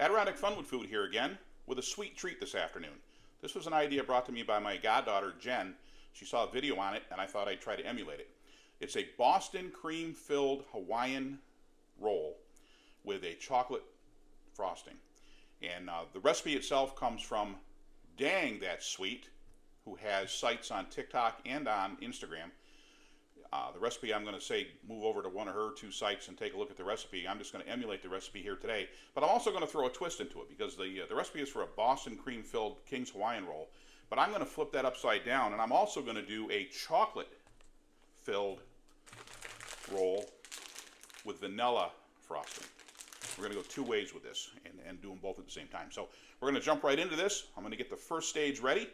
Adirondack Fun with Food here again with a sweet treat this afternoon. This was an idea brought to me by my goddaughter Jen. She saw a video on it and I thought I'd try to emulate it. It's a Boston cream filled Hawaiian roll with a chocolate frosting. And the recipe itself comes from Dang That's Sweet, who has sites on TikTok and on Instagram. The recipe, I'm going to say move over to one of her two sites and take a look at the recipe. I'm just going to emulate the recipe here today, but I'm also going to throw a twist into it because the recipe is for a Boston cream filled King's Hawaiian roll, but I'm going to flip that upside down, and I'm also going to do a chocolate filled roll with vanilla frosting. We're going to go two ways with this and do them both at the same time. So we're going to jump right into this. I'm going to get the first stage ready,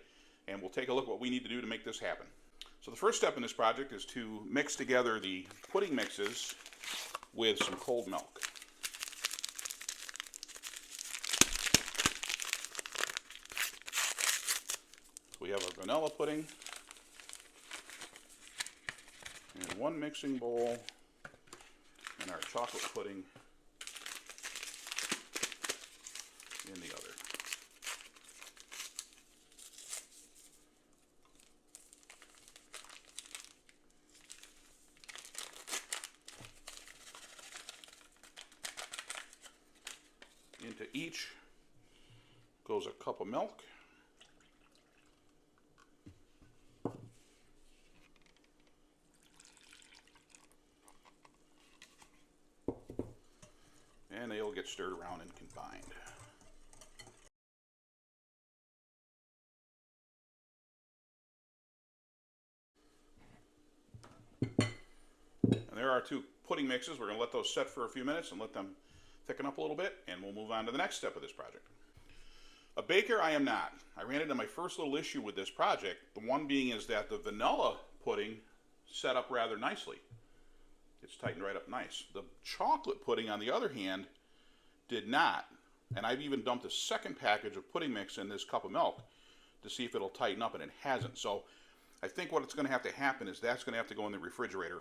and we'll take a look at what we need to do to make this happen. So the first step in this project is to mix together the pudding mixes with some cold milk. So we have our vanilla pudding in one mixing bowl and our chocolate pudding in the other. Into each goes a cup of milk. And they'll get stirred around and combined. And there are our two pudding mixes. We're going to let those set for a few minutes and let them thicken up a little bit, and we'll move on to the next step of this project. A baker I am not. I ran into my first little issue with this project. The one being is that the vanilla pudding set up rather nicely. It's tightened right up nice. The chocolate pudding, on the other hand, did not. And I've even dumped a second package of pudding mix in this cup of milk to see if it'll tighten up, and it hasn't. So I think what's going to have to happen is that's going to have to go in the refrigerator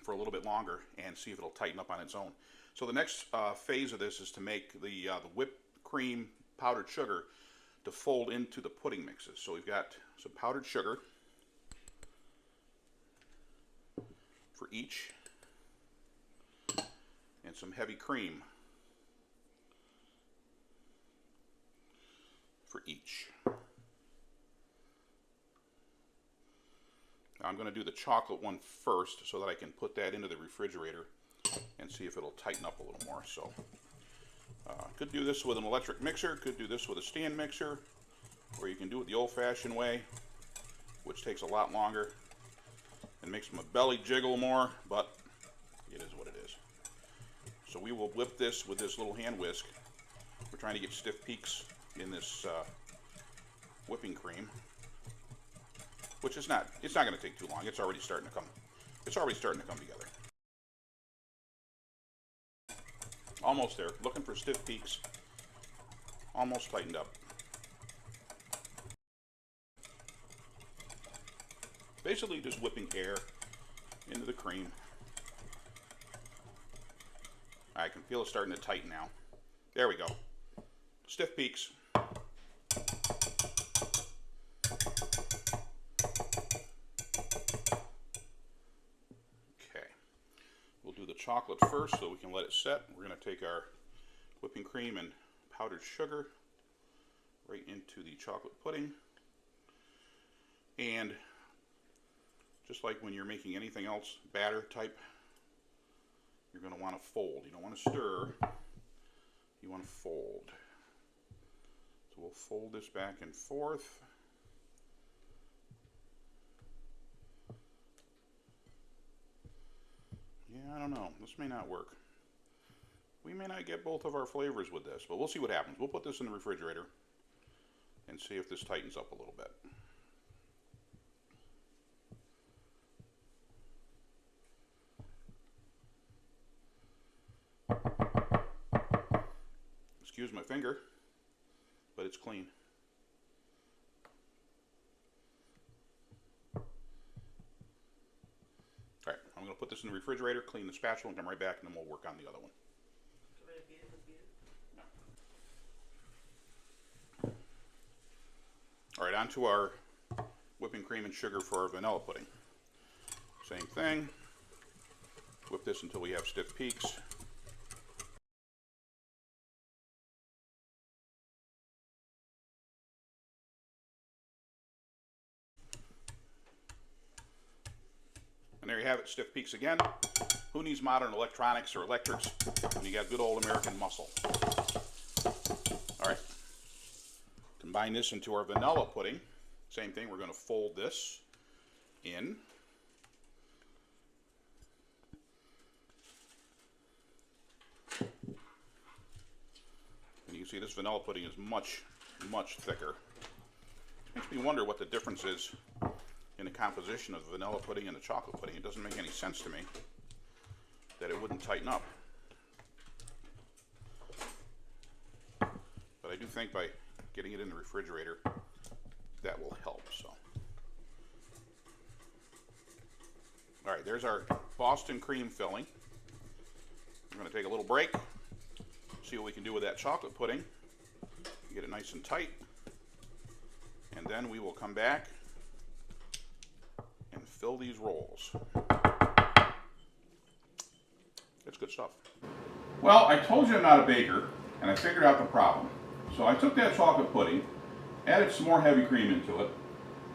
for a little bit longer and see if it'll tighten up on its own. So the next phase of this is to make the whipped cream powdered sugar to fold into the pudding mixes. So we've got some powdered sugar for each and some heavy cream for each. Now I'm going to do the chocolate one first so that I can put that into the refrigerator and see if it'll tighten up a little more. So could do this with an electric mixer, could do this with a stand mixer, or you can do it the old-fashioned way, which takes a lot longer and makes my belly jiggle more, but it is what it is. So we will whip this with this little hand whisk. We're trying to get stiff peaks in this whipping cream, which is not, it's not going to take too long. It's already starting to come together. Almost there, looking for stiff peaks, almost tightened up. Basically just whipping air into the cream. I can feel it starting to tighten now. There we go. Stiff peaks. Chocolate first so we can let it set. We're going to take our whipping cream and powdered sugar right into the chocolate pudding, and just like when you're making anything else batter type, you're going to want to fold. You don't want to stir, you want to fold. So we'll fold this back and forth. Yeah, I don't know. This may not work. We may not get both of our flavors with this, but we'll see what happens. We'll put this in the refrigerator and see if this tightens up a little bit. Excuse my finger, but it's clean. Alright, I'm going to put this in the refrigerator, clean the spatula, and come right back, and then we'll work on the other one. onto our whipping cream and sugar for our vanilla pudding. Same thing. Whip this until we have stiff peaks. And there you have it, stiff peaks again. Who needs modern electronics or electrics when you got good old American muscle? All right. Combine this into our vanilla pudding. Same thing, we're going to fold this in. And you can see this vanilla pudding is much, much thicker. Makes me wonder what the difference is in the composition of the vanilla pudding and the chocolate pudding. It doesn't make any sense to me that it wouldn't tighten up. But I do think by getting it in the refrigerator, that will help. So, all right, there's our Boston cream filling. We're going to take a little break, see what we can do with that chocolate pudding, get it nice and tight, and then we will come back and fill these rolls. It's good stuff. Well, I told you I'm not a baker, and I figured out the problem. So I took that chocolate pudding, added some more heavy cream into it.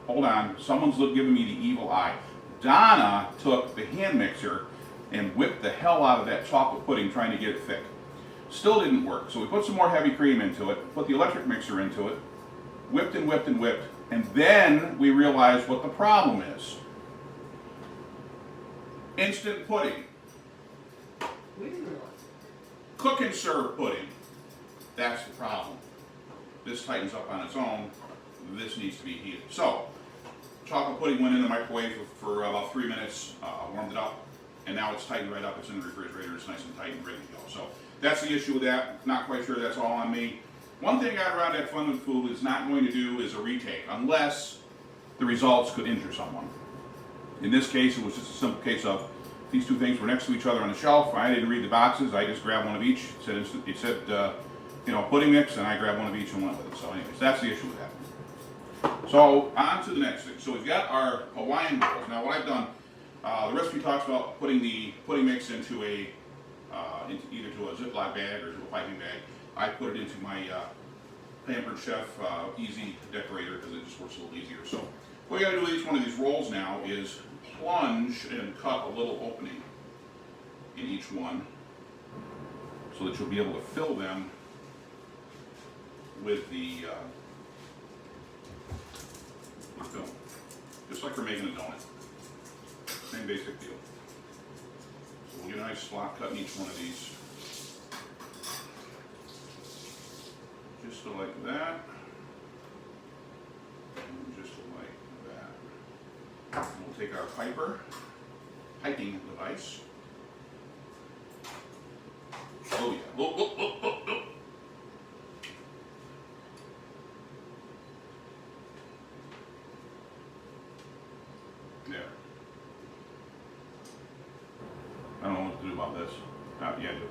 Hold on, someone's giving me the evil eye. Donna took the hand mixer and whipped the hell out of that chocolate pudding trying to get it thick. Still didn't work, so we put some more heavy cream into it, put the electric mixer into it, whipped and whipped and whipped, and then we realized what the problem is. Instant pudding. We didn't realize. Cook and serve pudding. That's the problem. This tightens up on its own. This needs to be heated. So, chocolate pudding went in the microwave for about 3 minutes, warmed it up, and now it's tightened right up. It's in the refrigerator. It's nice and tight and ready to go. So, that's the issue with that. Not quite sure that's all on me. One thing I around at Fun with Food is not going to do is a retake, unless the results could injure someone. In this case, it was just a simple case of these two things were next to each other on the shelf. I didn't read the boxes. I just grabbed one of each. It said pudding mix, and I grabbed one of each and went with it. So anyways, that's the issue with that. So on to the next thing. So we've got our Hawaiian rolls. Now what I've done, the recipe talks about putting the pudding mix into either to a Ziploc bag or to a piping bag. I put it into my Pampered Chef Easy Decorator because it just works a little easier. So what you got to do with each one of these rolls now is plunge and cut a little opening in each one so that you'll be able to fill them with the film, just like we're making a donut. Same basic deal. So we'll get a nice slot cut in each one of these, just like that, and just like that. And we'll take our piping device. Oh yeah. Oh, oh, oh, oh, oh. There. I don't know what to do about this. Yeah, I do.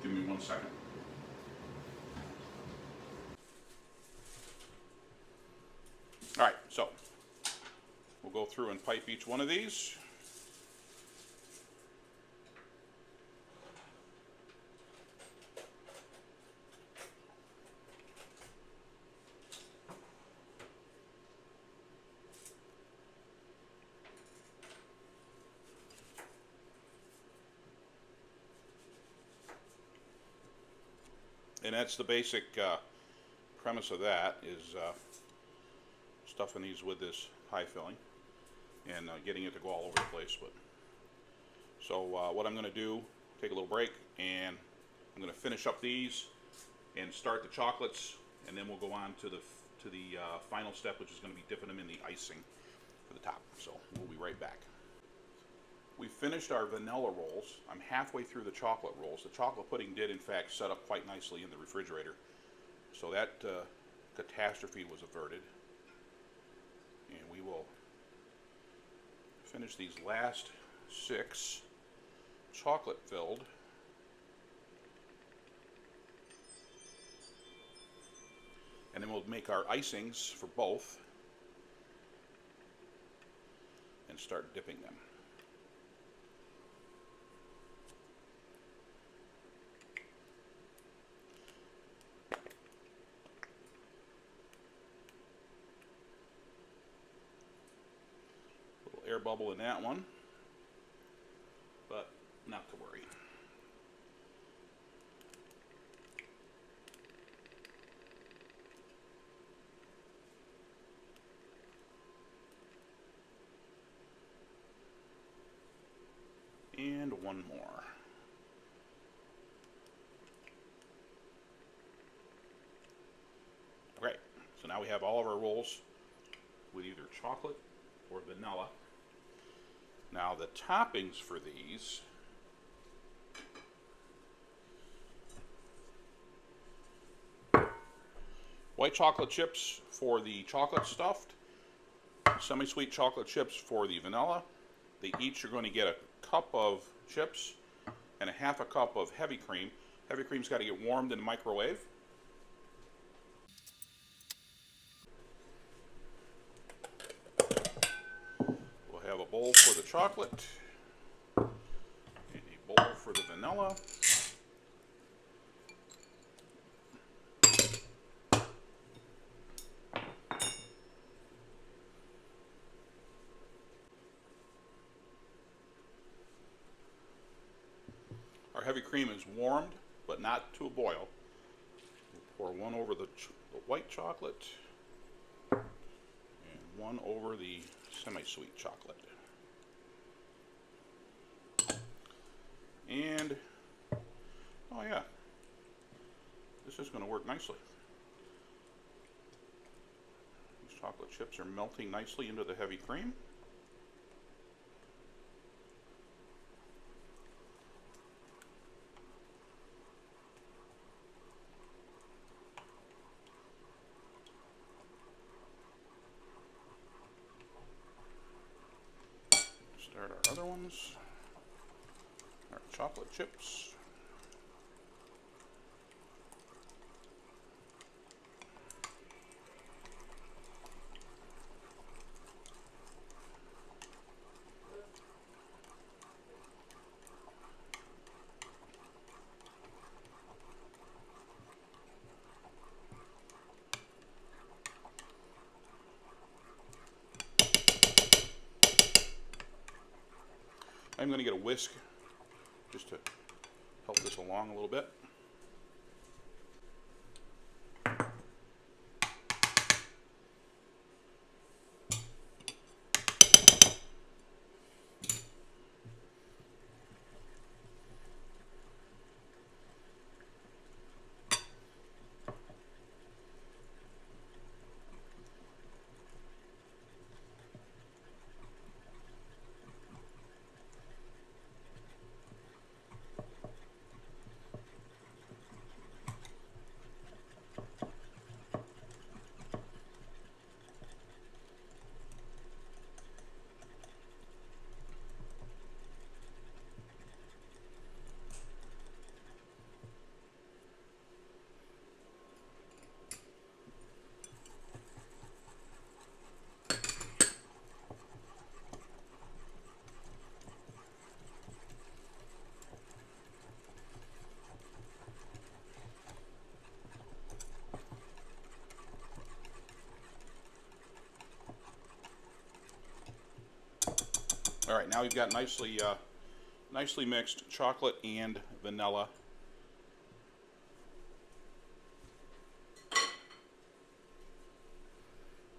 Give me 1 second. All right, so we'll go through and pipe each one of these. And that's the basic premise of that, is stuffing these with this pie filling and getting it to go all over the place. But so what I'm going to do, take a little break, and I'm going to finish up these and start the chocolates, and then we'll go on to the final step, which is going to be dipping them in the icing for the top. So we'll be right back. We finished our vanilla rolls. I'm halfway through the chocolate rolls. The chocolate pudding did, in fact, set up quite nicely in the refrigerator. So that catastrophe was averted. And we will finish these last 6 chocolate-filled then we'll make our icings for both and start dipping them. Little air bubble in that one, but not to worry. And one more. Okay, so now we have all of our rolls with either chocolate or vanilla. Now the toppings for these, white chocolate chips for the chocolate stuffed, semi-sweet chocolate chips for the vanilla. They each are going to get a cup of chips and a half a cup of heavy cream. Heavy cream's got to get warmed in the microwave. We'll have a bowl for the chocolate and a bowl for the vanilla. Our heavy cream is warmed, but not to a boil. We'll pour one over the white chocolate and one over the semi-sweet chocolate. And, oh yeah, this is going to work nicely. These chocolate chips are melting nicely into the heavy cream. Start our other ones, our chocolate chips. I'm going to get a whisk just to help this along a little bit. All right, now we've got nicely mixed chocolate and vanilla.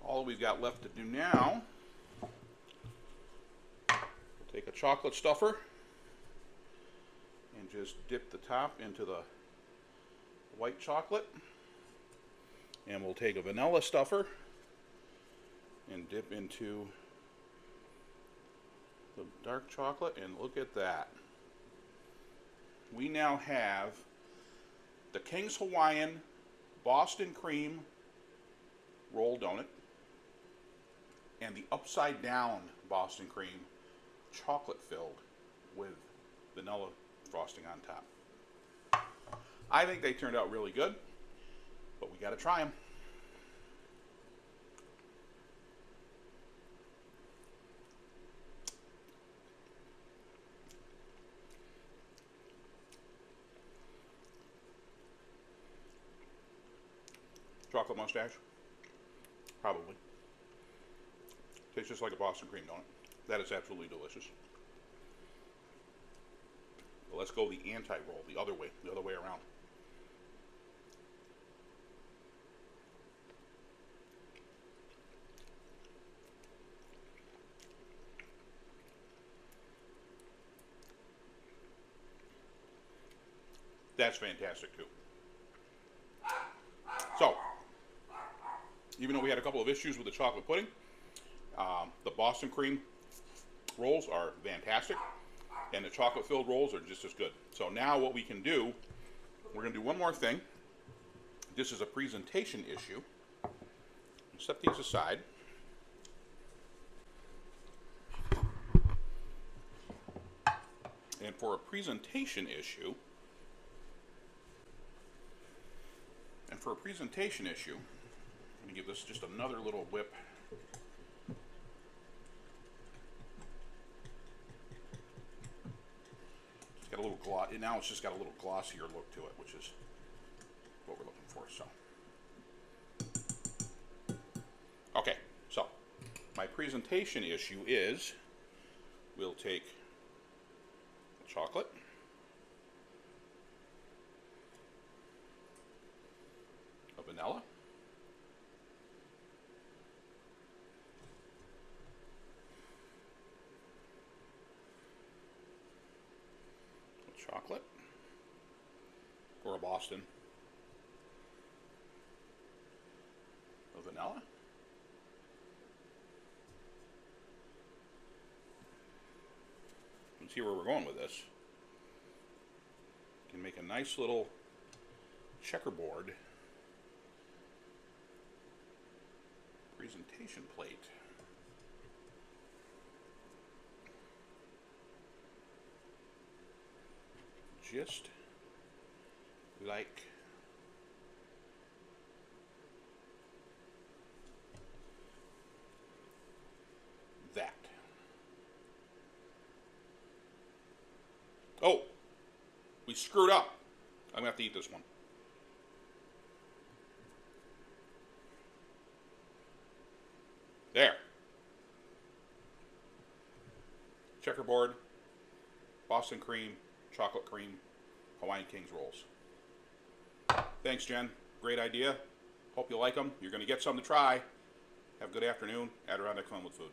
All we've got left to do now, we'll take a chocolate stuffer and just dip the top into the white chocolate. And we'll take a vanilla stuffer and dip into the dark chocolate, and look at that. We now have the King's Hawaiian Boston cream roll donut and the upside down Boston cream chocolate filled with vanilla frosting on top. I think they turned out really good, but we got to try them. chocolate mustache? Probably. Tastes just like a Boston cream donut. That is absolutely delicious. But let's go the anti-roll, the other way around. That's fantastic too. So, even though we had a couple of issues with the chocolate pudding, the Boston cream rolls are fantastic, and the chocolate filled rolls are just as good. So now what we can do, we're going to do one more thing. This is a presentation issue. Set these aside. And for a presentation issue, I'm going to give this just another little whip. It's got a little gloss. Now it's just got a little glossier look to it, which is what we're looking for. So, okay. So, my presentation issue is we'll take the chocolate. Vanilla, chocolate, or a Boston, a vanilla, and see where we're going with this. You can make a nice little checkerboard presentation plate. Just like that. Oh, we screwed up. I'm gonna have to eat this one. There. Checkerboard, Boston cream, chocolate cream, Hawaiian Kings rolls. Thanks, Jen. Great idea. Hope you like them. You're going to get some to try. Have a good afternoon. Adirondack Fun with Food.